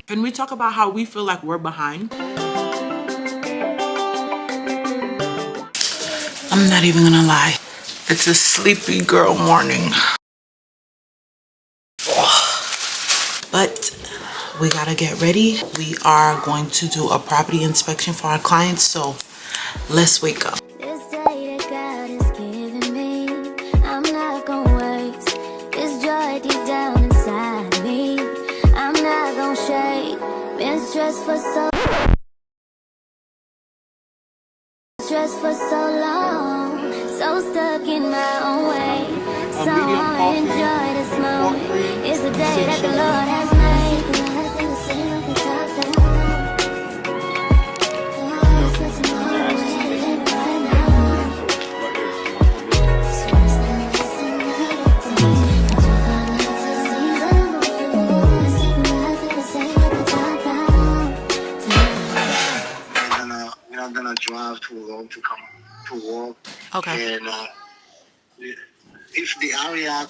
Can we talk about how we feel like we're behind? I'm not even gonna lie. It's a sleepy girl morning. But we gotta get ready. We are going to do a property inspection for our clients, so let's wake up. This day that God has given me, I'm not gonna waste this joy deep down inside me. I'm not gonna shake. Been stressed for so long, so stuck in my own way. So I'ma enjoy this moment. It's the day that the Lord has made. I'm gonna drive too long to come to work. Okay. And if the area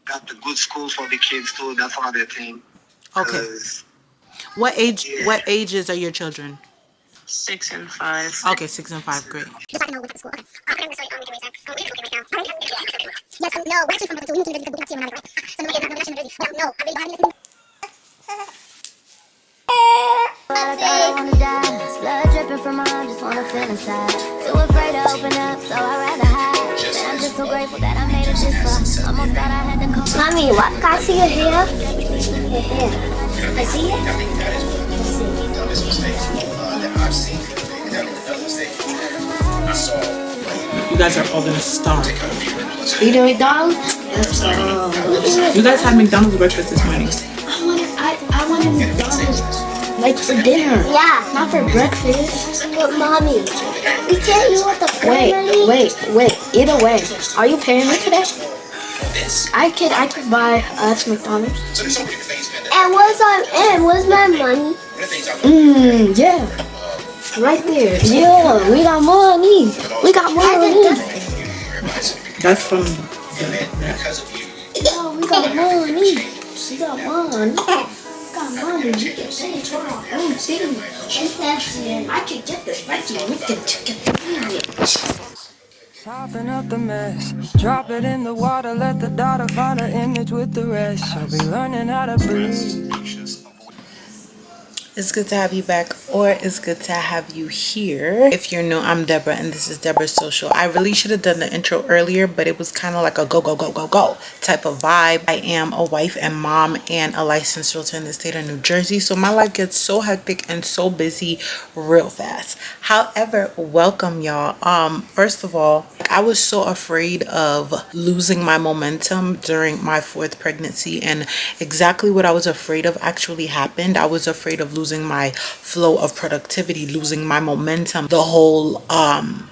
got the good schools for the kids too, that's another thing. Okay. What age? Yeah. What ages are your children? 6 and 5. Okay, 6 and 5. Great. Just know what type of school. Okay. I'm going to start on the right now. Yes, no, we're actually from Brooklyn, so we need to because we have to see when I'm right. So I'm not in Jersey. But no, I really don't have anything. I wanna die. Blood dripping from my arm, just wanna feel inside. Too afraid to open up, so I'd rather hide. And I'm just so grateful that I made it this far. Almost thought I had to call. Mommy, what? Can I see your hair? Your hair. I see it? You guys are all gonna starve. You doing McDonald's? You guys had McDonald's breakfast this morning. I wanted McDonald's like for dinner. Yeah. Not for breakfast. But mommy, we can't eat with the family. Wait. Either way, are you paying me today? I could buy us McDonald's. And where's my money? Yeah. Right there. Yeah, we got money. That's from. Yeah, we got money. I could get this right here. We can get Soften up the mess, drop it in the water, let the daughter find her image with the rest. I'll be learning how to breathe. It's good to have you back, or it's good to have you here. If you're new, I'm Deborah, and this is Deborah's Social. I really should have done the intro earlier, but it was kind of like a go type of vibe. I am a wife and mom and a licensed realtor in the state of New Jersey, so my life gets so hectic and so busy real fast. However, welcome y'all. First of all, I was so afraid of losing my momentum during my 4th pregnancy, and exactly what I was afraid of actually happened. I was afraid of losing my flow of productivity, losing my momentum, the whole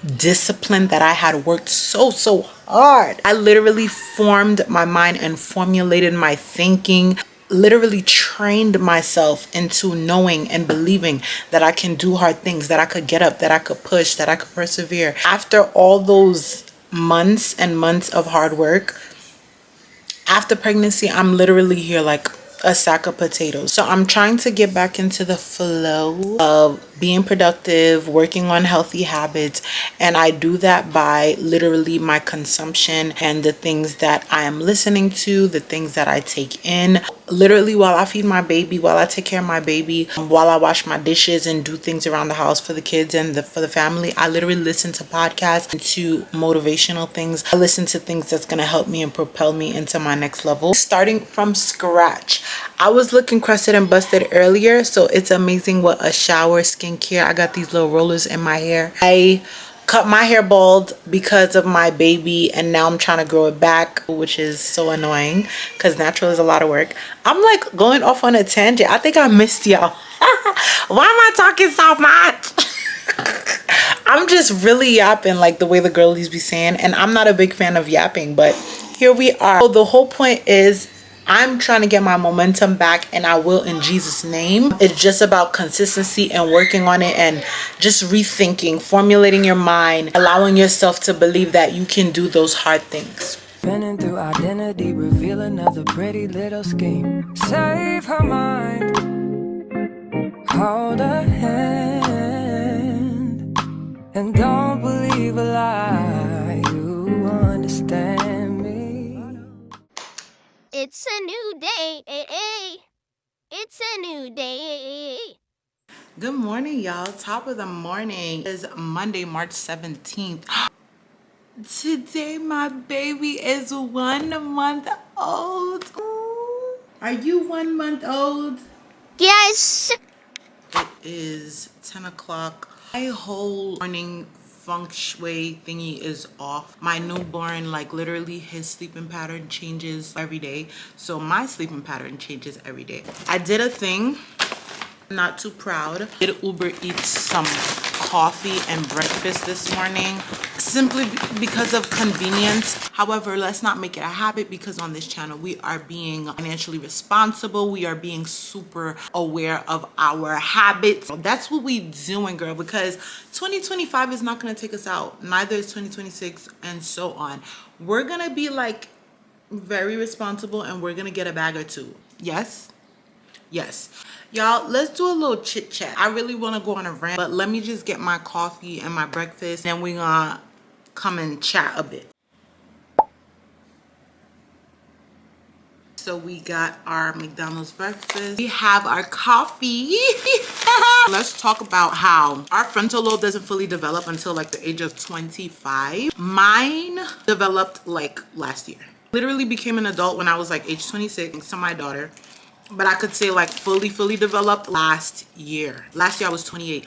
discipline that I had worked so hard. I literally formed my mind and formulated my thinking, literally trained myself into knowing and believing that I can do hard things, that I could get up, that I could push, that I could persevere. After all those months and months of hard work, after pregnancy, I'm literally here like a sack of potatoes. So I'm trying to get back into the flow of being productive, working on healthy habits, and I do that by literally my consumption and the things that I am listening to, the things that I take in. Literally while I feed my baby, while I take care of my baby, while I wash my dishes and do things around the house for the kids and for the family, I literally listen to podcasts and to motivational things. I listen to things that's going to help me and propel me into my next level. Starting from scratch. I was looking crusted and busted earlier, so it's amazing what a shower, skincare. I got these little rollers in my hair. I cut my hair bald because of my baby, and now I'm trying to grow it back, which is so annoying because natural is a lot of work. I'm like going off on a tangent. I think I missed y'all. Why am I talking so much? I'm just really yapping like the way the girlies be saying, and I'm not a big fan of yapping, but here we are. So the whole point is I'm trying to get my momentum back, and I will in Jesus' name. It's just about consistency and working on it and just rethinking, formulating your mind, allowing yourself to believe that you can do those hard things. Spinning through identity, reveal another pretty little scheme. Save her mind. hold a hand, and don't believe a lie. You understand me. It's a new day. It's a new day. Good morning, y'all. Top of the morning. It is Monday, March 17th. Today, my baby is 1 month old. Ooh. Are you 1 month old? Yes. It is 10 o'clock. My whole morning feng shui thingy is off. My newborn, like literally his sleeping pattern changes every day. So my sleeping pattern changes every day. I did a thing. Not too proud. Did Uber Eats some coffee and breakfast this morning simply because of convenience. However, let's not make it a habit, because on this channel we are being financially responsible. We are being super aware of our habits. That's what we doing, girl, because 2025 is not going to take us out. Neither is 2026 and so on. We're going to be like very responsible and we're going to get a bag or two. Yes? Yes. Y'all, let's do a little chit chat. I really want to go on a rant, but let me just get my coffee and my breakfast, and we're gonna come and chat a bit. So we got our McDonald's breakfast. We have our coffee. Let's talk about how our frontal lobe doesn't fully develop until like the age of 25. Mine developed like last year. Literally became an adult when I was like age 26, thanks to my daughter. But I could say like fully developed last year. Last year I was 28.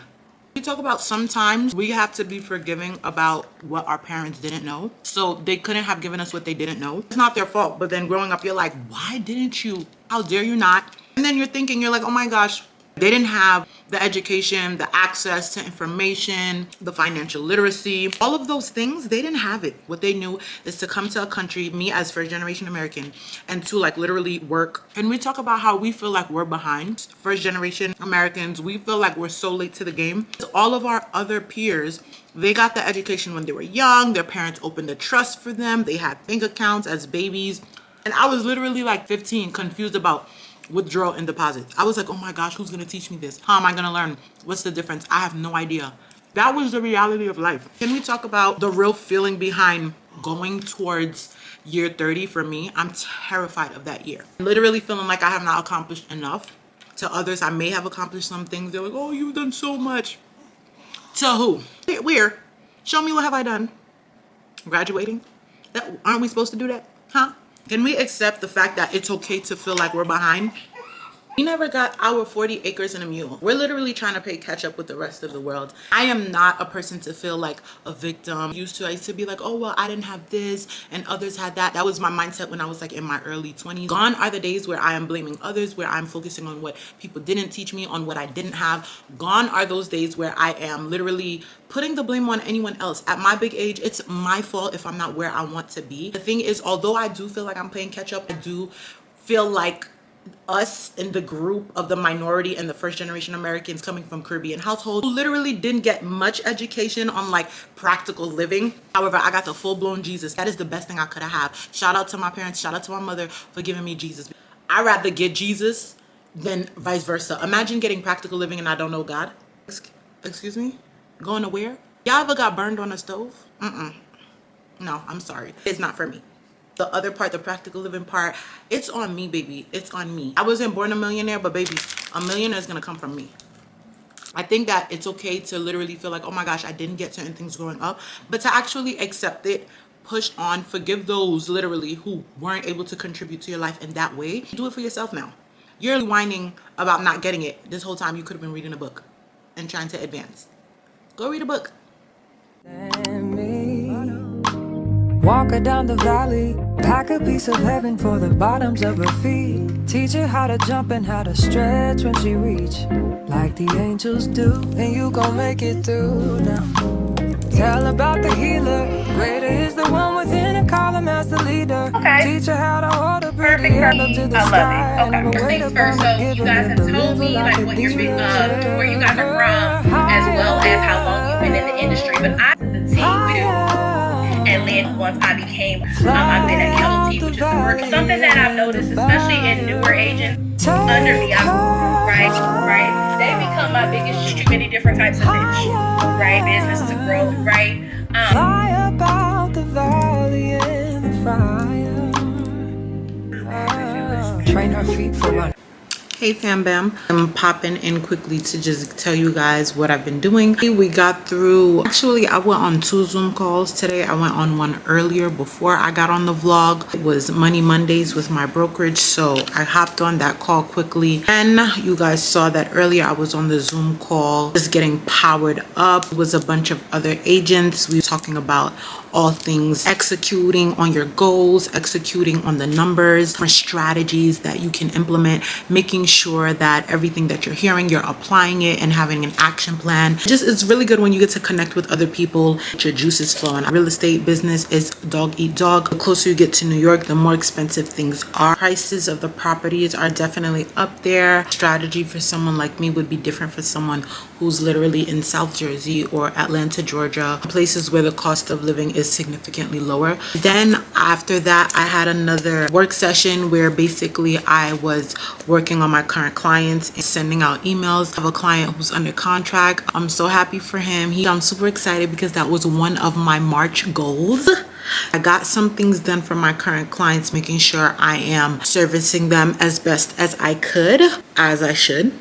We talk about sometimes we have to be forgiving about what our parents didn't know. So they couldn't have given us what they didn't know. It's not their fault. But then growing up, you're like, why didn't you? How dare you not? And then you're thinking, you're like, oh my gosh, they didn't have the education, the access to information, the financial literacy, all of those things. They didn't have it. What they knew is to come to a country, me as first generation American, and to like literally work. And we talk about how we feel like we're behind. First generation Americans, we feel like we're so late to the game. All of our other peers, they got the education when they were young. Their parents opened a trust for them. They had bank accounts as babies. And I was literally like 15, confused about withdrawal and deposits. I was like, oh my gosh, who's gonna teach me this? How am I gonna learn? What's the difference? I have no idea. That was the reality of life. Can we talk about the real feeling behind going towards year 30 for me? I'm terrified of that year. Literally feeling like I have not accomplished enough. To others, I may have accomplished some things. They're like, oh, you've done so much. To who? Where? Show me, what have I done? Graduating? Aren't we supposed to do that? Huh? Can we accept the fact that it's okay to feel like we're behind? We never got our 40 acres and a mule. We're literally trying to play catch up with the rest of the world. I am not a person to feel like a victim. I used to be like, oh, well, I didn't have this and others had that. That was my mindset when I was like in my early 20s. Gone are the days where I am blaming others, where I'm focusing on what people didn't teach me, on what I didn't have. Gone are those days where I am literally putting the blame on anyone else. At my big age, it's my fault if I'm not where I want to be. The thing is, although I do feel like I'm playing catch up, I do feel like us in the group of the minority and the first generation Americans coming from Caribbean households who literally didn't get much education on like practical living. However, I got the full-blown Jesus. That is the best thing I could have. Shout out to my parents, shout out to my mother for giving me Jesus. I'd rather get Jesus than vice versa. Imagine getting practical living and I don't know God. Excuse me? Going to where? Y'all ever got burned on a stove? No, I'm sorry. It's not for me. The other part, the practical living part, it's on me, baby. It's on me. I wasn't born a millionaire, but baby, a millionaire is gonna come from me. I think that it's okay to literally feel like, oh my gosh, I didn't get certain things growing up, but to actually accept it, push on, forgive those literally who weren't able to contribute to your life in that way. Do it for yourself now. You're whining about not getting it. This whole time you could have been reading a book and trying to advance. Go read a book. Walk her down the valley, pack a piece of heaven for the bottoms of her feet. Teach her how to jump and how to stretch when she reach, like the angels do, and you gon' make it through now. Tell about the healer, greater is the one within, and call him as the leader. Okay. Teach her how to hold a pretty Perfect. hand up to the I sky. love it. Okay. First things first. So you guys have told me like what you're where you guys are from, as well as how long you've been in the industry. But I the team with and then once I became, I've been at Kettle Tea, which which is work. Something that I've noticed, especially in newer agents under me, right? They become my biggest too many different types of fish, right? Business to grow, right? Fly about the valley in the fire. Train her feet for running. Hey fam bam, I'm popping in quickly to just tell you guys what I've been doing. We got through, actually I went on 2 Zoom calls today. I went on one earlier before I got on the vlog. It was Money Mondays with my brokerage, so I hopped on that call quickly. And you guys saw that earlier I was on the Zoom call just getting powered up. It was a bunch of other agents. We were talking about all things executing on your goals, executing on the numbers, different strategies that you can implement, making sure that everything that you're hearing, you're applying it and having an action plan. Just, it's really good when you get to connect with other people, your juices flowing. Real estate business is dog eat dog. The closer you get to New York, the more expensive things are. Prices of the properties are definitely up there. Strategy for someone like me would be different for someone who's literally in South Jersey or Atlanta, Georgia, places where the cost of living is significantly lower. Then after that, I had another work session where basically I was working on my current clients and sending out emails. I have a client who's under contract. I'm so happy for him. I'm super excited because that was one of my March goals. I got some things done for my current clients, making sure I am servicing them as best as I could, as I should.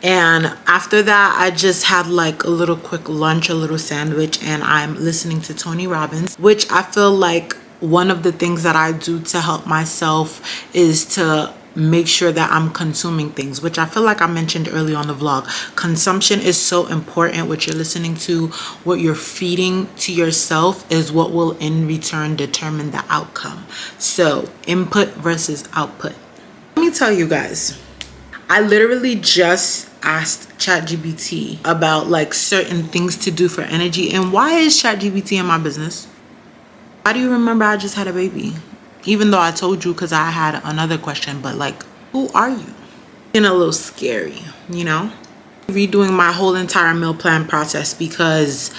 And after that, I just had like a little quick lunch, a little sandwich, and I'm listening to Tony Robbins, which I feel like one of the things that I do to help myself is to make sure that I'm consuming things, which I feel like I mentioned earlier on the vlog. Consumption is so important. What you're listening to, what you're feeding to yourself is what will in return determine the outcome. So input versus output. Let me tell you guys, I literally just asked ChatGPT about like certain things to do for energy. And why is ChatGPT in my business? Why do you remember I just had a baby? Even though I told you because I had another question, but like, who are you? Getting a little scary, you know? Redoing my whole entire meal plan process because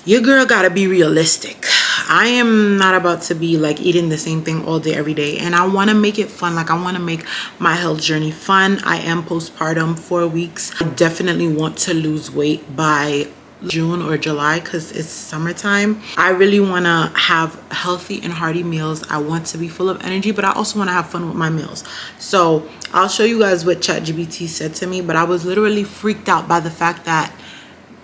your girl gotta be realistic. I am not about to be like eating the same thing all day every day, and I want to make it fun. Like I want to make my health journey fun. I am postpartum 4 weeks. I definitely want to lose weight by June or July because it's summertime. I really want to have healthy and hearty meals. I want to be full of energy, but I also want to have fun with my meals. So I'll show you guys what ChatGPT said to me, but I was literally freaked out by the fact that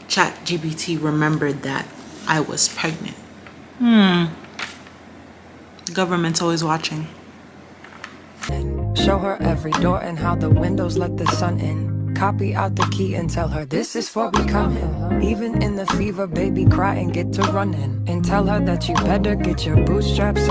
ChatGPT remembered that I was pregnant. Government's always watching. Show her every door and how the windows let the sun in. Copy out the key and tell her this is for becoming. Even in the fever, baby, cry and get to running. And tell her that you better get your bootstraps up.